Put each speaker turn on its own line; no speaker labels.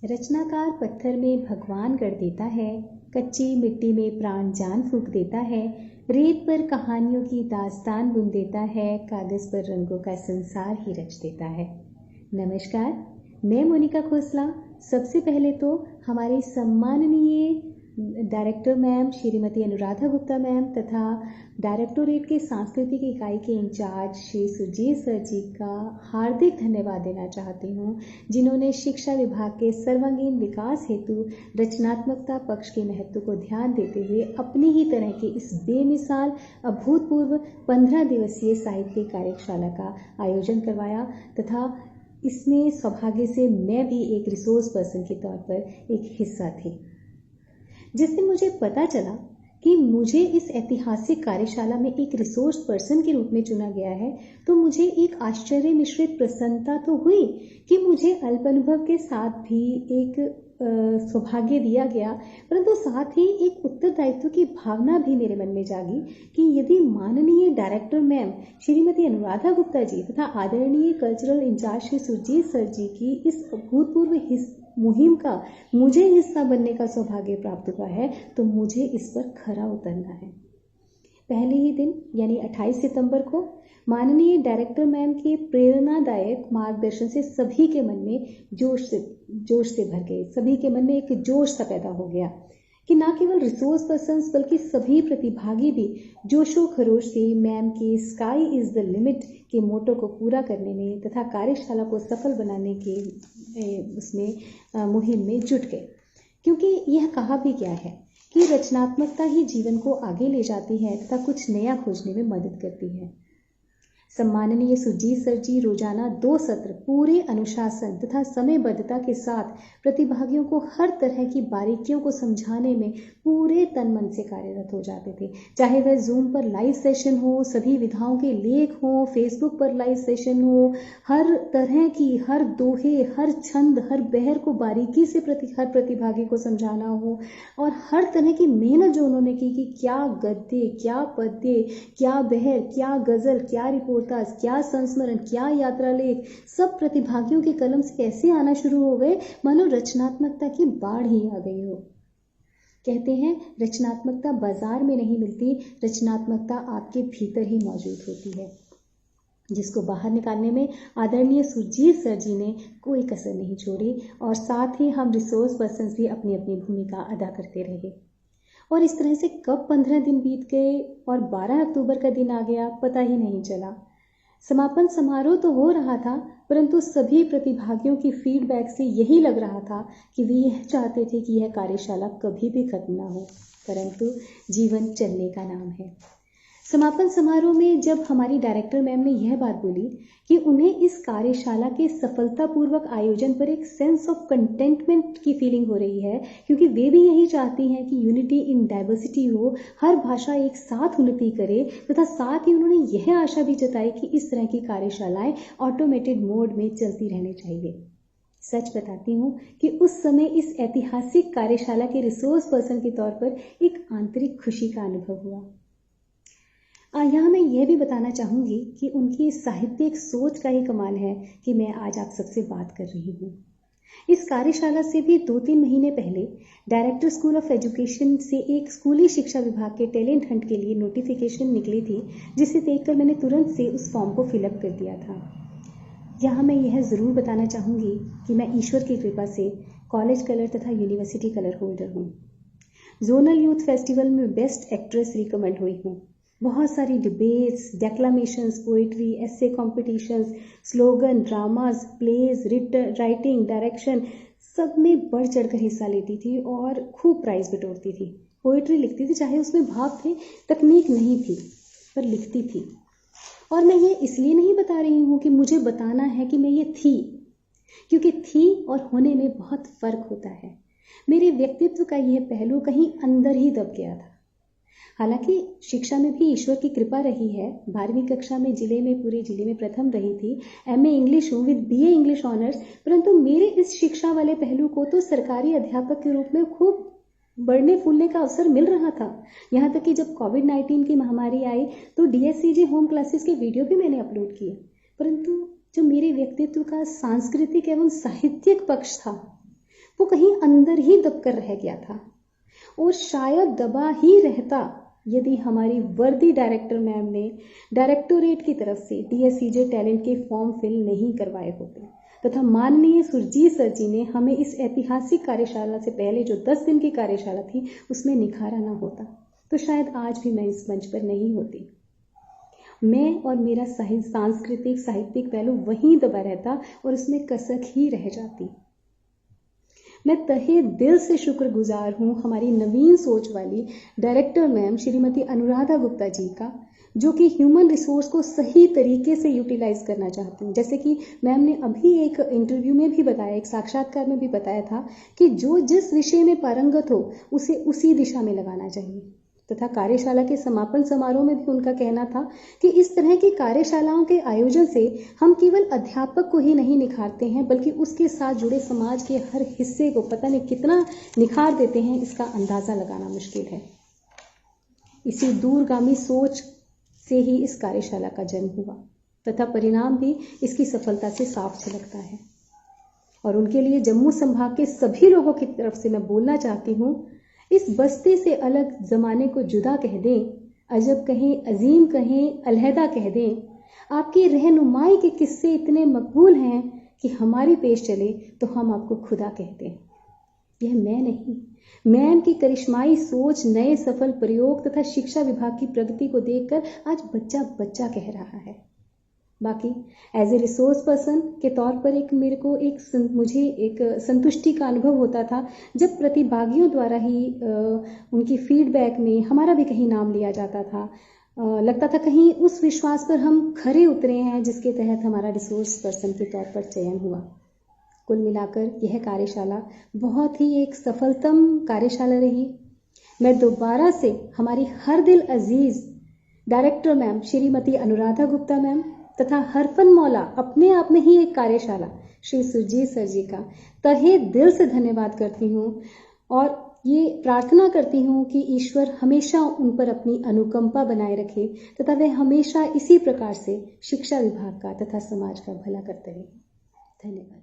रचनाकार पत्थर में भगवान गढ़ देता है, कच्ची मिट्टी में प्राण जान फूंक देता है, रेत पर कहानियों की दास्तान बुन देता है, कागज पर रंगों का संसार ही रच देता है। नमस्कार, मैं मोनिका खोसला। सबसे पहले तो हमारे सम्माननीय director ma'am Shrimati Anuradha Gupta ma'am तथा डायरेक्टोरेट के सांस्कृतिक इकाई के इंचार्ज श्री सुजीत सर जी का हार्दिक धन्यवाद देना चाहती हूँ, जिन्होंने शिक्षा विभाग के सर्वांगीण विकास हेतु रचनात्मकता पक्ष के महत्व को ध्यान देते हुए अपनी ही तरह की इस बेमिसाल अभूतपूर्व 15 दिवसीय साहित्य कार्यशाला का आयोजन करवाया तथा इसमें सौभाग्य से मैं भी एक रिसोर्स पर्सन के तौर पर एक हिस्सा थी। जिस दिन मुझे पता चला कि मुझे इस ऐतिहासिक कार्यशाला में एक रिसोर्स पर्सन के रूप में चुना गया है, तो मुझे एक आश्चर्य मिश्रित प्रसन्नता तो हुई कि मुझे अल्प अनुभव के साथ भी एक सौभाग्य दिया गया, परंतु साथ ही एक उत्तरदायित्व की भावना भी मेरे मन में जागी कि यदि माननीय डायरेक्टर मैम श्रीमती अनुराधा गुप्ता जी तथा आदरणीय cultural incharge Shri Surjit sir ji की इस अभूतपूर्व मुहिम का मुझे हिस्सा बनने का सौभाग्य प्राप्त हुआ है, तो मुझे इस पर खरा उतरना है। पहले ही दिन यानी 28 सितंबर को माननीय डायरेक्टर मैम के प्रेरणादायक मार्गदर्शन से सभी के मन में जोश से भर गए। सभी के मन में एक जोश सा पैदा हो गया कि न केवल रिसोर्स पर्सन्स बल्कि सभी प्रतिभागी भी जोशो खरोश से मैम के स्काई इज द लिमिट के मोटो को पूरा करने में तथा कार्यशाला को सफल बनाने के उसमें मुहिम में जुट गए, क्योंकि यह कहा भी गया है कि रचनात्मकता ही जीवन को आगे ले जाती है तथा कुछ नया खोजने में मदद करती है। सम्माननीय सुजीत सर जी रोजाना 2 सत्र पूरे अनुशासन तथा समयबद्धता के साथ प्रतिभागियों को हर तरह की बारीकियों को समझाने में पूरे तन मन से कार्यरत हो जाते थे। चाहे वह जूम पर लाइव सेशन हो, सभी विधाओं के लेख हो, फेसबुक पर लाइव सेशन हो, हर तरह की हर दोहे, हर छंद, हर बहर को बारीकी से हर प्रतिभागी को समझाना हो, और हर तरह की मेहनत जो उन्होंने की कि क्या गद्य, क्या पद्य, क्या बहर, क्या गजल, क्या रिपोर्ट, क्या संस्मरण, क्या यात्रा लेख, सब प्रतिभागियों के कलम से कैसे आना शुरू हो गए मानो रचनात्मकता की बाढ़ ही आ गई हो। कहते हैं रचनात्मकता बाजार में नहीं मिलती, रचनात्मकता आपके भीतर ही मौजूद होती है, जिसको बाहर निकालने में आदरणीय सुरजीत सर जी ने कोई कसर नहीं छोड़ी, और साथ ही हम रिसोर्स पर्सन भी अपनी अपनी भूमिका अदा करते रहे। और इस तरह से कब 15 दिन बीत गए और 12 अक्टूबर का दिन आ गया, पता ही नहीं चला। समापन समारोह तो हो रहा था, परंतु सभी प्रतिभागियों की फीडबैक से यही लग रहा था कि वे यह चाहते थे कि यह कार्यशाला कभी भी खत्म ना हो, परंतु जीवन चलने का नाम है। समापन समारोह में जब हमारी डायरेक्टर मैम ने यह बात बोली कि उन्हें इस कार्यशाला के सफलतापूर्वक आयोजन पर एक सेंस ऑफ कंटेंटमेंट की फीलिंग हो रही है, क्योंकि वे भी यही चाहती हैं कि यूनिटी इन डाइवर्सिटी हो, हर भाषा एक साथ उन्नति करे, तथा साथ ही उन्होंने यह आशा भी जताई कि इस तरह की कार्यशालाएं ऑटोमेटेड मोड में चलती रहनी चाहिए। सच बताती हूँ कि उस समय इस ऐतिहासिक कार्यशाला के रिसोर्स पर्सन के तौर पर एक आंतरिक खुशी का अनुभव हुआ। यहाँ मैं यह भी बताना चाहूँगी कि उनकी साहित्यिक सोच का ही कमाल है कि मैं आज आप सबसे बात कर रही हूँ। इस कार्यशाला से भी 2-3 महीने पहले डायरेक्टर स्कूल ऑफ एजुकेशन से एक स्कूली शिक्षा विभाग के टैलेंट हंट के लिए नोटिफिकेशन निकली थी, जिसे देखकर मैंने तुरंत से उस फॉर्म को फिलअप कर दिया था। यहाँ मैं यह ज़रूर बताना चाहूँगी कि मैं ईश्वर की कृपा से कॉलेज कलर तथा यूनिवर्सिटी कलर होल्डर हूँ। जोनल यूथ फेस्टिवल में बेस्ट एक्ट्रेस रिकमेंड हुई हूँ। बहुत सारी debates, declamations, poetry, essay competitions, slogan, dramas, plays, writing, direction, सब में बढ़ चढ़कर हिस्सा लेती थी और खूब प्राइज बटोरती थी। पोइट्री लिखती थी, चाहे उसमें भाव थे, तकनीक नहीं थी, पर लिखती थी। और मैं ये इसलिए नहीं बता रही हूँ कि मुझे बताना है कि मैं ये थी, क्योंकि थी और होने में बहुत फर्क होता है। मेरे व्यक्तित्व का यह पहलू कहीं अंदर ही दब गया था। हालांकि शिक्षा में भी ईश्वर की कृपा रही है। 12वीं कक्षा में पूरे जिले में प्रथम रही थी। MA इंग्लिश हूँ विद BA इंग्लिश ऑनर्स, परंतु मेरे इस शिक्षा वाले पहलू को तो सरकारी अध्यापक के रूप में खूब बढ़ने फूलने का अवसर मिल रहा था। यहाँ तक कि जब कोविड-19 की महामारी आई तो DSCG होम क्लासेस के वीडियो भी मैंने अपलोड किए, परंतु जो मेरे व्यक्तित्व का सांस्कृतिक एवं साहित्यिक पक्ष था वो कहीं अंदर ही दबकर रह गया था, और शायद दबा ही रहता यदि हमारी वर्दी डायरेक्टर मैम ने डायरेक्टोरेट की तरफ से DSCJ टैलेंट के फॉर्म फिल नहीं करवाए होते, तथा माननीय सुरजीत सर जी ने हमें इस ऐतिहासिक कार्यशाला से पहले जो 10 दिन की कार्यशाला थी उसमें निखारा ना होता, तो शायद आज भी मैं इस मंच पर नहीं होती। मैं और मेरा सांस्कृतिक साहित्यिक पहलू वहीं दबा रहता और उसमें कसक ही रह जाती। मैं तहे दिल से शुक्रगुजार हूँ हमारी नवीन सोच वाली डायरेक्टर मैम श्रीमती अनुराधा गुप्ता जी का, जो कि ह्यूमन रिसोर्स को सही तरीके से यूटिलाइज करना चाहती हैं। जैसे कि मैम ने अभी एक इंटरव्यू में भी बताया, एक साक्षात्कार में भी बताया था कि जो जिस विषय में पारंगत हो उसे उसी दिशा में लगाना चाहिए। तथा कार्यशाला के समापन समारोह में भी उनका कहना था कि इस तरह की कार्यशालाओं के आयोजन से हम केवल अध्यापक को ही नहीं निखारते हैं, बल्कि उसके साथ जुड़े समाज के हर हिस्से को पता नहीं कितना निखार देते हैं, इसका अंदाजा लगाना मुश्किल है। इसी दूरगामी सोच से ही इस कार्यशाला का जन्म हुआ तथा परिणाम भी इसकी सफलता से साफ झलकता है। और उनके लिए जम्मू संभाग के सभी लोगों की तरफ से मैं बोलना चाहती हूँ, इस बस्ती से अलग जमाने को जुदा कह दें, अजब कहें, अजीम कहें, अलहदा कह दें, आपकी रहनुमाई के किस्से इतने मकबूल हैं कि हमारी पेश चले तो हम आपको खुदा कहते हैं। यह मैं नहीं, मैम की करिश्माई सोच, नए सफल प्रयोग तथा शिक्षा विभाग की प्रगति को देखकर आज बच्चा बच्चा कह रहा है। बाकी एज ए रिसोर्स पर्सन के तौर पर मुझे एक संतुष्टि का अनुभव होता था जब प्रतिभागियों द्वारा ही उनकी फीडबैक में हमारा भी कहीं नाम लिया जाता था। लगता था कहीं उस विश्वास पर हम खरे उतरे हैं जिसके तहत हमारा रिसोर्स पर्सन के तौर पर चयन हुआ। कुल मिलाकर यह कार्यशाला बहुत ही एक सफलतम कार्यशाला रही। मैं दोबारा से हमारी हर दिल अजीज director ma'am Shrimati Anuradha Gupta ma'am तथा हरफन मौला अपने आप में ही एक कार्यशाला श्री सुरजीत सर जी का तहे दिल से धन्यवाद करती हूँ, और ये प्रार्थना करती हूँ कि ईश्वर हमेशा उन पर अपनी अनुकंपा बनाए रखे तथा वे हमेशा इसी प्रकार से शिक्षा विभाग का तथा समाज का भला करते रहे। धन्यवाद।